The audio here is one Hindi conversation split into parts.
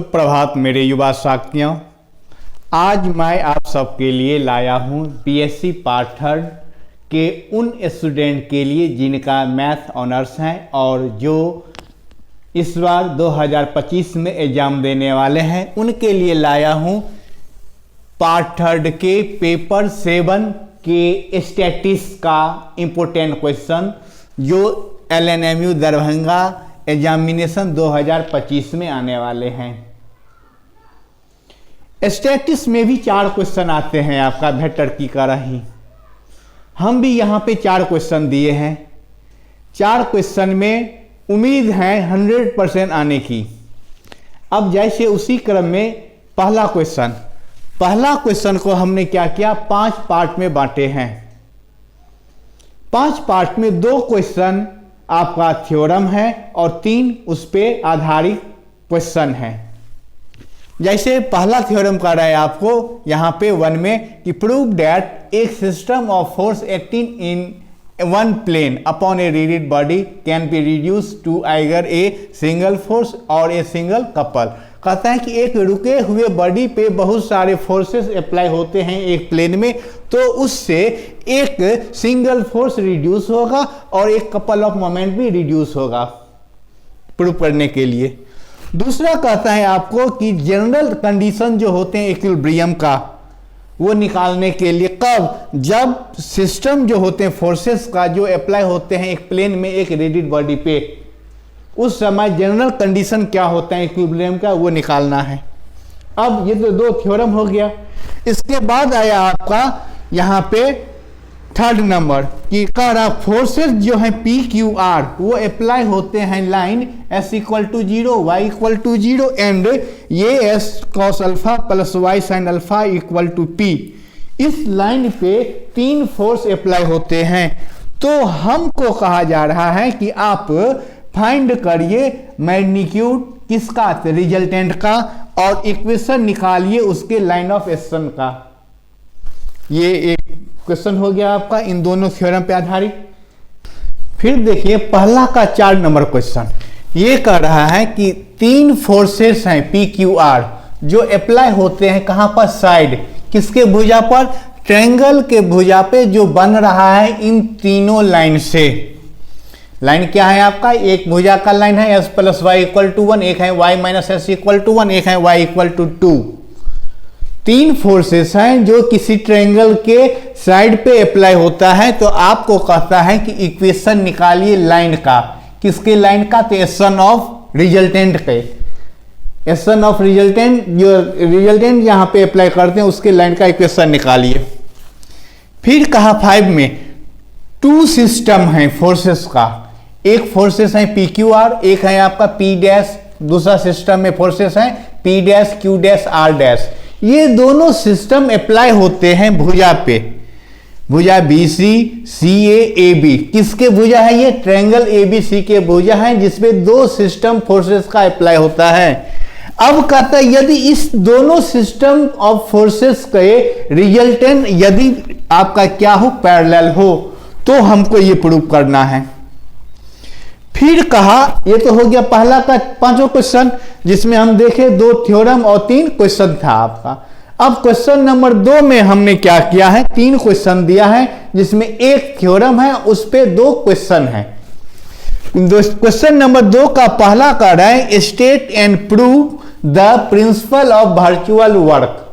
सुप्रभात मेरे युवा साथियों। आज मैं आप सबके लिए लाया हूं बीएससी पार्ट 3 के उन स्टूडेंट के लिए जिनका मैथ ऑनर्स हैं और जो इस बार 2025 में एग्ज़ाम देने वाले हैं। उनके लिए लाया हूं पार्ट 3 के पेपर 7 के स्टैटिस्टिक्स का इम्पोर्टेंट क्वेश्चन जो LNMU दरभंगा एग्जामिनेशन 2025 में आने वाले हैं। स्टैटिस्टिक्स में भी 4 क्वेश्चन आते हैं आपका वेक्टर की तरह ही। हम भी यहाँ पे 4 क्वेश्चन दिए हैं। 4 क्वेश्चन में उम्मीद है 100% आने की। अब जैसे उसी क्रम में पहला क्वेश्चन को हमने क्या किया, 5 पार्ट में बांटे हैं। 5 पार्ट में 2 क्वेश्चन आपका थ्योरम है और 3 उस पे आधारित क्वेश्चन है। जैसे पहला थ्योरम कर रहा है आपको यहां पे 1 में कि प्रूव दैट एक system of force acting in one plane upon a rigid body can be reduce to either a single force और ए सिंगल कपल। कहता है कि एक रुके हुए बॉडी पे बहुत सारे फोर्सेस अप्लाई होते हैं एक प्लेन में, तो उससे एक सिंगल फोर्स रिड्यूस होगा और एक कपल ऑफ मोमेंट भी रिड्यूस होगा प्रूव करने के लिए। दूसरा कहता है आपको कि जनरल कंडीशन जो होते हैं इक्विलिब्रियम का वो निकालने के लिए, कब, जब सिस्टम जो होते हैं फोर्सेस का जो अप्लाई होते हैं एक प्लेन में एक रिजिड बॉडी पे, उस समय जनरल कंडीशन क्या होता है इक्विलिब्रियम का वो निकालना है। अब ये तो 2 थ्योरम हो गया। इसके बाद आया आपका यहाँ पे 3rd नंबर कि कह रहा फोर्सेस जो है PQR वो अप्लाई होते हैं लाइन S = 0 Y = 0 एंड ये S cos alpha plus Y sin alpha = P। इस लाइन पे 3 फोर्स अप्लाई होते हैं। तो हमको कहा जा रहा है कि आप फाइंड करिए मैग्नीट्यूड किसका, रिजल्टेंट का, और इक्वेशन निकालिए उसके लाइन ऑफ एक्शन का। ये एक क्वेश्चन हो गया आपका इन दोनों थ्योरम पे आधारित। फिर देखिए पहला का 4 नंबर क्वेश्चन ये कह रहा है कि 3 फोर्सेस हैं PQR जो अप्लाई होते हैं कहां पर, साइड, किसके भुजा पर, ट्रायंगल के भुजा पे जो बन रहा है इन तीनों लाइन से। लाइन क्या है आपका, एक भुजा का लाइन है S + Y = 1, एक है Y - S = 1, एक है Y = 2। 3 फोर्सेस हैं जो किसी ट्रायंगल के साइड पे अप्लाई होता है। तो आपको कहता है कि इक्वेशन निकालिए लाइन का, किसके लाइन का, तो एक्शन ऑफ रिजल्टेंट के, एक्शन ऑफ रिजल्टेंट जो रिजल्टेंट यहां पे अप्लाई करते हैं उसके लाइन का इक्वेशन निकालिए। फिर कहा 5 में 2 सिस्टम हैं फोर्सेस का, एक फोर्सेस है PQR, एक है आपका P', दूसरा सिस्टम में फोर्सेस है P', Q', R'। ये दोनों सिस्टम अप्लाई होते हैं भुजा पे, भुजा BC, CA, AB। किसके भुजा है ये, ट्रायंगल ABC के भुजा है जिसमें 2 सिस्टम फोर्सेस का अप्लाई होता है। अब कहता है यदि इस दोनों सिस्टम ऑफ फोर्सेस के रिजल्टेंट यदि आपका क्या हो, पैरेलल हो, तो हमको ये प्रूव करना है। फिर कहा, ये तो हो गया पहला का 5वां क्वेश्चन जिसमें हम देखे 2 थ्योरम और 3 क्वेश्चन था आपका। अब क्वेश्चन नंबर 2 में हमने क्या किया है, 3 क्वेश्चन दिया है जिसमें एक थ्योरम है, उस पे 2 क्वेश्चन है। क्वेश्चन नंबर 2 का पहला कर रहा है state and prove the principle of virtual work.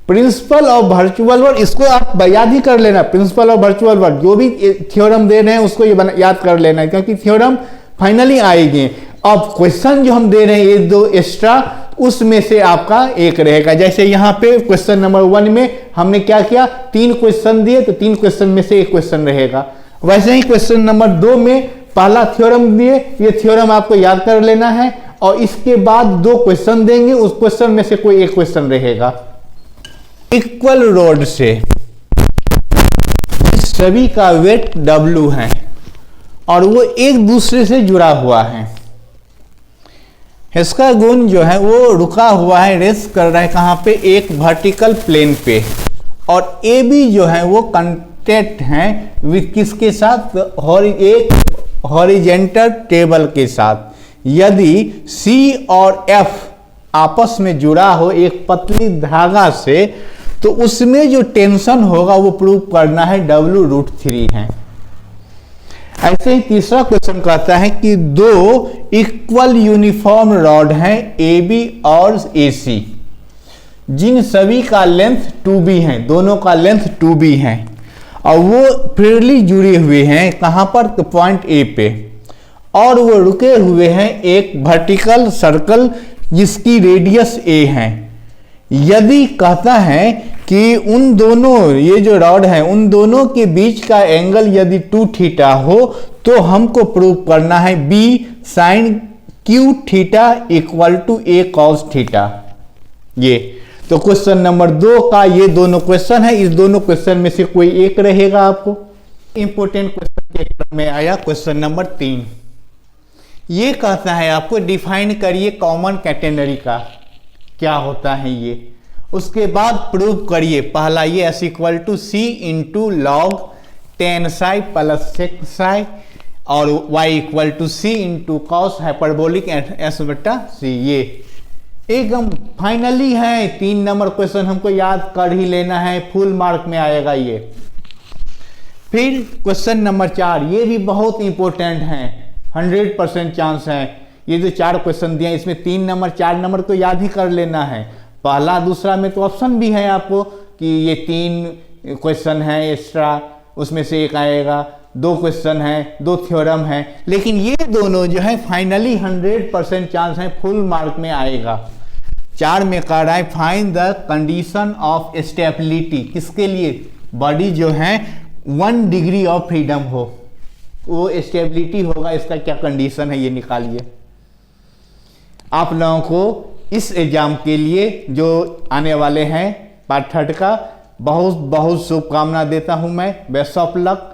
Principle of virtual work, इसको आप याद ही कर लेना, प्रिंसिपल ऑफ वर्चुअल वर्क जो भी थ्योरम दे रहे हैं उसको ये याद कर लेना क्योंकि थ्योरम फाइनली आएंगे। अब क्वेश्चन जो हम दे रहे हैं ये 2 एक्स्ट्रा, उसमें से आपका एक रहेगा। जैसे यहाँ पे क्वेश्चन नंबर 1 में हमने क्या किया, 3 क्वेश्चन दिए तो 3 क्वेश्चन में से एक क्वेश्चन रहेगा। वैसे ही क्वेश्चन नंबर 2 में पहला थ्योरम दिए, ये थ्योरम आपको याद कर लेना है और इसके बाद 2 क्वेश्चन देंगे, उस क्वेश्चन में से कोई एक क्वेश्चन रहेगा। इक्वल रोड से सभी का वेट W है और वो एक दूसरे से जुड़ा हुआ है। इसका गुण जो है वो रुका हुआ है, रेस्ट कर रहा है कहां पे, एक वर्टिकल प्लेन पे, और AB जो है वो कांटेक्ट है विद किसके साथ, एक हॉरिजेंटल टेबल के साथ। यदि C और F आपस में जुड़ा हो एक पतली धागा से, तो उसमें जो टेंशन होगा वो प्रूव करना है W√3 है। ऐसे ही तीसरा क्वेश्चन कहता है कि दो इक्वल यूनिफॉर्म रॉड हैं AB और AC, जिन सभी का लेंथ 2B है, दोनों का लेंथ 2B है और वो फ्रीली जुड़े हुए हैं कहां पर, तो पॉइंट A पे, और वो रुके हुए हैं एक वर्टिकल सर्कल जिसकी रेडियस A है। यदि कहता है कि उन दोनों, ये जो रॉड है उन दोनों के बीच का एंगल यदि 2 थीटा हो, तो हमको प्रूव करना है B sin Q theta equal to A cos theta. ये तो क्वेश्चन नंबर 2 का ये दोनों क्वेश्चन है। इस दोनों क्वेश्चन में से कोई एक रहेगा आपको। इंपोर्टेंट क्वेश्चन के क्रम में आया क्वेश्चन नंबर 3। ये कहता है आपको डिफाइन करिए कॉमन कैटेनरी का क्या होता है ये, उसके बाद प्रूव करिए। पहला ये S equal to C into log ten psi plus sec psi और Y equal to C into cos hyperbolic S बटा C। ये एकदम फाइनली है। 3 नंबर क्वेश्चन हमको याद कर ही लेना है, फुल मार्क में आएगा ये। फिर क्वेश्चन नंबर 4, ये भी बहुत इंपॉर्टेंट है, 100% चांस है। ये जो 4 क्वेश्चन दिए इसमें 3 नंबर 4 नंबर तो याद ही कर लेना है। पहला दूसरा में तो ऑप्शन भी है आपको कि ये 3 क्वेश्चन है एक्स्ट्रा, उसमें से एक आएगा। 2 क्वेश्चन है, 2 थ्योरम है, लेकिन ये दोनों जो है फाइनली 100% चांस है फुल मार्क में आएगा। 4 में कह रहा है find the condition of stability, किसके लिए, बॉडी जो है 1 डिग्री ऑफ फ्रीडम हो, वो स्टेबिलिटी होगा, इसका क्या कंडीशन है ये निकालिए। आप लोगों को इस एग्जाम के लिए जो आने वाले हैं पार्ट 3 का बहुत बहुत शुभकामना देता हूं मैं। Best of luck.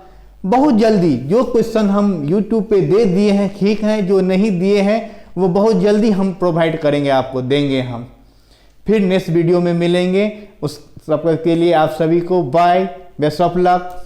बहुत जल्दी जो क्वेश्चन हम YouTube पे दे दिए हैं ठीक है, जो नहीं दिए हैं वो बहुत जल्दी हम प्रोवाइड करेंगे, आपको देंगे हम। फिर नेक्स्ट वीडियो में मिलेंगे, उस सब के लिए आप सभी को बाय, बेस्ट ऑफ लक।